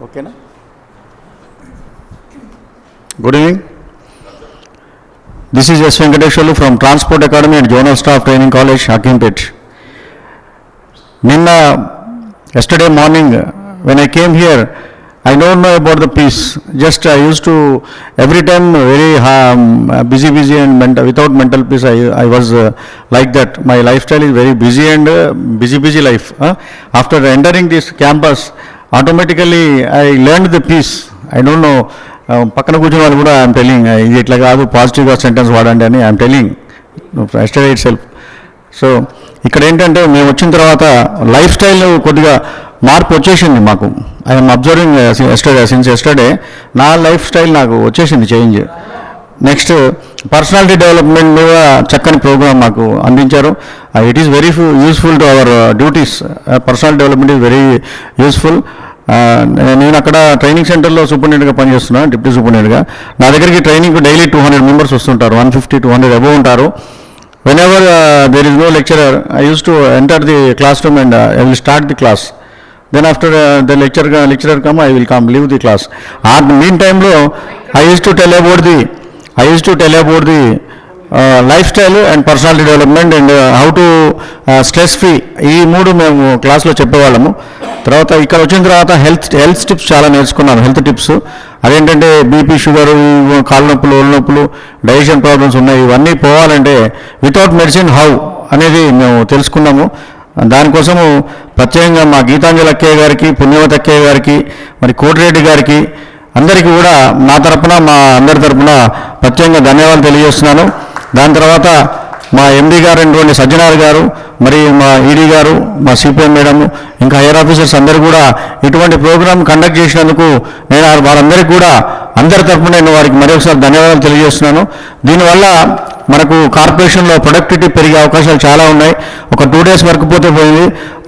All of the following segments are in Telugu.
Okay na? Good evening. This is S. Venkateshwarlu from Transport Academy and Zonal Staff Training College, Hakimpet. Yesterday morning when I came here, I don't know about the peace. Just I used to, every time very busy and without mental peace, I was like that. My lifestyle is very busy and busy life. After entering this campus, automatically I learned the peace. I don't know. పక్కన కూర్చున్న వాళ్ళు కూడా ఐఎమ్ టెలింగ్ ఇది ఇట్లా కాదు, పాజిటివ్గా సెంటెన్స్ వాడండి అని I'm telling yesterday it self. So ఇక్కడ ఏంటంటే మేము వచ్చిన తర్వాత లైఫ్ స్టైల్ కొద్దిగా మార్పు వచ్చేసింది మాకు. ఐఎమ్ అబ్జర్వింగ్ సిన్స్ ఎస్టర్డే నా లైఫ్ స్టైల్ నాకు వచ్చేసింది చేంజ్. నెక్స్ట్ పర్సనాలిటీ డెవలప్మెంట్ మీద చక్కని ప్రోగ్రామ్ మాకు అందించారు. It is very useful to our duties. Personality development is very useful. నేను అక్కడ ట్రైనింగ్ సెంటర్లో సూపరింటెండెంట్గా పనిచేస్తున్నాను, డిప్యూటీ సూపరింటెండెంట్గా. నా దగ్గరికి ట్రైనింగ్ డైలీ 200 మెంబర్స్ వస్తుంటారు, 150-200 అబోవ్ ఉంటారు. whenever there is no lecturer, I used to enter the classroom and I will start the class. Then after the lecturer come, I will leave the class. At the meantime, I used to tell about the lifestyle and personality development and how to stress free. ఈ మూడు మేము క్లాస్లో చెప్పేవాళ్ళము. తర్వాత ఇక్కడ వచ్చిన తర్వాత హెల్త్ టిప్స్ చాలా నేర్చుకున్నాను. హెల్త్ టిప్స్ అదేంటంటే బీపీ, షుగర్, కాళ్ళ నొప్పులు, ఒళ్ళు నొప్పులు, డైజెషన్ ప్రాబ్లమ్స్ ఉన్నాయి. ఇవన్నీ పోవాలంటే వితౌట్ మెడిసిన్ హౌ అనేది మేము తెలుసుకున్నాము. దానికోసము ప్రత్యేకంగా మా గీతాంజలి అక్కయ్య గారికి, పుణ్యవతి అక్కయ్య గారికి, మరి కోటిరెడ్డి గారికి అందరికీ కూడా నా తరపున, మా అందరి తరపున ప్రత్యేకంగా ధన్యవాదాలు తెలియజేస్తున్నాను. దాని తర్వాత మా ఎండీ గారు అయినటువంటి సజ్జనార్ గారు, మరి మా ఈడీ గారు, మా సిపిఎం మేడం, ఇంకా హైయర్ ఆఫీసర్స్ అందరూ కూడా ఇటువంటి ప్రోగ్రామ్ కండక్ట్ చేసినందుకు నేను వారందరికీ కూడా అందరి తరపున నేను వారికి మరొకసారి ధన్యవాదాలు తెలియజేస్తున్నాను. దీనివల్ల మనకు కార్పొరేషన్లో ప్రొడక్టివిటీ పెరిగే అవకాశాలు చాలా ఉన్నాయి. ఒక 2 days వర్క్ పోతే పోయింది,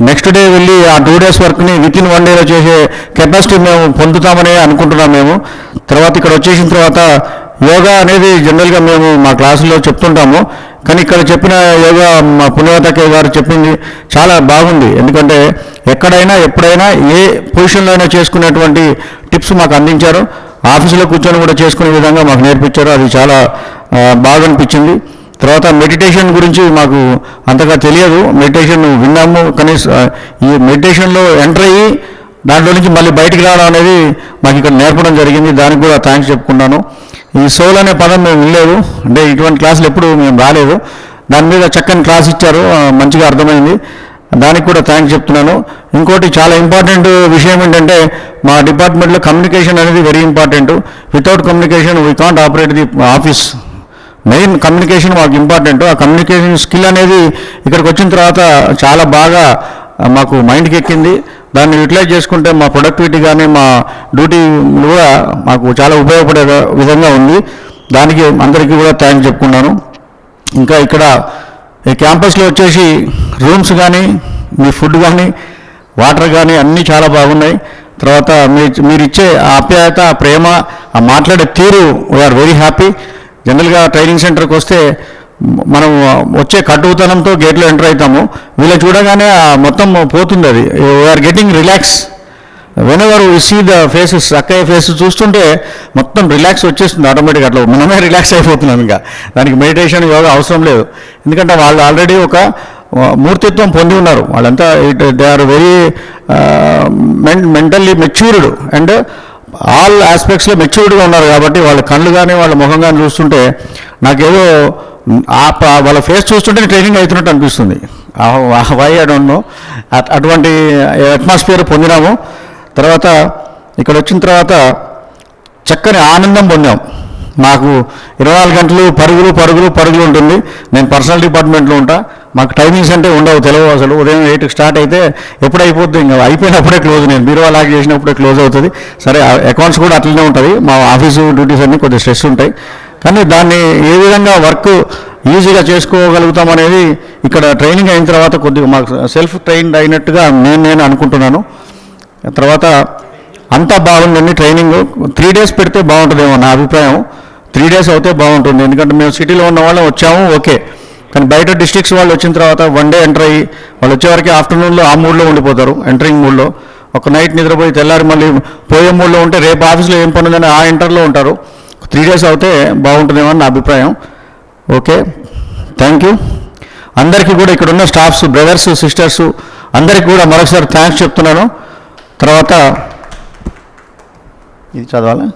నెక్స్ట్ డే వెళ్ళి ఆ 2 days వర్క్ని వితిన్ 1 day చేసే కెపాసిటీ మేము పొందుతామని అనుకుంటున్నాం మేము. తర్వాత ఇక్కడ వచ్చేసిన తర్వాత యోగా అనేది జనరల్గా మేము మా క్లాసుల్లో చెప్తుంటాము, కానీ ఇక్కడ చెప్పిన యోగా మా పుణ్యవతక్క గారు చెప్పింది చాలా బాగుంది. ఎందుకంటే ఎక్కడైనా ఎప్పుడైనా ఏ పొజిషన్లో అయినా చేసుకునేటువంటి టిప్స్ మాకు అందించారు. ఆఫీసులో కూర్చొని కూడా చేసుకునే విధంగా మాకు నేర్పించారు. అది చాలా బాగా అనిపించింది. తర్వాత మెడిటేషన్ గురించి మాకు అంతగా తెలియదు, మెడిటేషన్ విన్నాము, కానీ ఈ మెడిటేషన్లో ఎంటర్ అయ్యి దాంట్లో నుంచి మళ్ళీ బయటికి రావడం అనేది మాకు ఇక్కడ నేర్పడం జరిగింది. దానికి కూడా థ్యాంక్స్ చెప్పుకున్నాను. ఈ సోల్ అనే పదం మేము వినలేదు, అంటే ఇటువంటి క్లాసులు ఎప్పుడు మేము రాలేదు. దాని మీద చక్కని క్లాస్ ఇచ్చారు, మంచిగా అర్థమైంది. దానికి కూడా థ్యాంక్స్ చెప్తున్నాను. ఇంకోటి చాలా ఇంపార్టెంట్ విషయం ఏంటంటే మా డిపార్ట్మెంట్లో కమ్యూనికేషన్ అనేది very important. Without communication we can't operate the office. Main communication మాకు ఇంపార్టెంట్. ఆ కమ్యూనికేషన్ స్కిల్ అనేది ఇక్కడికి వచ్చిన తర్వాత చాలా బాగా మాకు మైండ్కి ఎక్కింది. దాన్ని యూటిలైజ్ చేసుకుంటే మా ప్రొడక్టివిటీ కానీ మా డ్యూటీ కూడా మాకు చాలా ఉపయోగపడే విధంగా ఉంది. దానికి అందరికీ కూడా థ్యాంక్స్ చెప్పుకున్నాను. ఇంకా ఇక్కడ ఈ క్యాంపస్లో వచ్చేసి రూమ్స్ కానీ, మీ ఫుడ్ కానీ, వాటర్ కానీ అన్నీ చాలా బాగున్నాయి. తర్వాత మీరు ఇచ్చే ఆప్యాయత, ప్రేమ, ఆ మాట్లాడే తీరు, వీఆర్ వెరీ హ్యాపీ. జనరల్గా ట్రైనింగ్ సెంటర్కి వస్తే మనం వచ్చే కట్టుతనంతో గేట్లో ఎంటర్ అవుతాము, వీళ్ళని చూడగానే మొత్తం పోతుంది. అది we are getting relax. Whenever we see the faces, అక్కయ్య ఫేసెస్ చూస్తుంటే మొత్తం రిలాక్స్ వచ్చేస్తుంది ఆటోమేటిక్గా. అట్లా మనమే రిలాక్స్ అయిపోతున్నాం. ఇంకా దానికి మెడిటేషన్, యోగా అవసరం లేదు. ఎందుకంటే వాళ్ళు ఆల్రెడీ ఒక మూర్తిత్వం పొంది ఉన్నారు. వాళ్ళంతా they are very mentally matured and all ఆస్పెక్ట్స్లో మెచ్యూర్డ్గా ఉన్నారు. కాబట్టి వాళ్ళ కళ్ళు కానీ వాళ్ళ ముఖం కానీ చూస్తుంటే నాకేదో వాళ్ళ ఫేస్ చూస్తుంటే ట్రైనింగ్ అవుతున్నట్టు అనిపిస్తుంది. Why I don't know. అటువంటి అట్మాస్ఫియర్ పొందినాము. తర్వాత ఇక్కడ వచ్చిన తర్వాత చక్కని ఆనందం పొందాం. మాకు 24 గంటలు పరుగులు ఉంటుంది. నేను పర్సనల్ డిపార్ట్మెంట్లో ఉంటా. మాకు టైమింగ్స్ అంటే ఉండవు, తెలియవు అసలు. ఉదయం 8కి స్టార్ట్ అయితే ఎప్పుడు అయిపోద్ది, ఇంకా అయిపోయినప్పుడే క్లోజ్. నేను బీరువా లాక్ చేసినప్పుడే క్లోజ్ అవుతుంది. సరే, అకౌంట్స్ కూడా అట్లనే ఉంటుంది. మా ఆఫీసు డ్యూటీస్ అన్నీ కొద్దిగా స్ట్రెస్ ఉంటాయి, కానీ దాన్ని ఏ విధంగా వర్క్ ఈజీగా చేసుకోగలుగుతాం అనేది ఇక్కడ ట్రైనింగ్ అయిన తర్వాత కొద్దిగా మాకు సెల్ఫ్ ట్రైన్డ్ అయినట్టుగా నేను అనుకుంటున్నాను. తర్వాత అంతా బాగుందండి. ట్రైనింగ్ 3 days పెడితే బాగుంటుందేమో నా అభిప్రాయం. 3 days అయితే బాగుంటుంది. ఎందుకంటే మేము సిటీలో ఉన్న వాళ్ళం వచ్చాము, ఓకే, కానీ బయట డిస్ట్రిక్ట్స్ వాళ్ళు వచ్చిన తర్వాత 1 day ఎంటర్ అయ్యి వాళ్ళు వచ్చేవరకు ఆఫ్టర్నూన్లో ఆ మూడ్లో ఉండిపోతారు, ఎంటరింగ్ మూడ్లో. ఒక నైట్ నిద్రపోయి తెల్లారి మళ్ళీ పోయే మూడ్లో ఉంటే రేపు ఆఫీస్లో ఏం పని ఉందని ఆ ఇంటర్లో ఉంటారు. 3 days అవుతే బాగుంటుందేమో అని నా అభిప్రాయం. Okay, thank you. అందరికీ కూడా ఇక్కడ ఉన్న స్టాఫ్స్, బ్రదర్స్, సిస్టర్స్ అందరికీ కూడా మరొకసారి థ్యాంక్స్ చెప్తున్నాను. తర్వాత ఇది చదవాలి.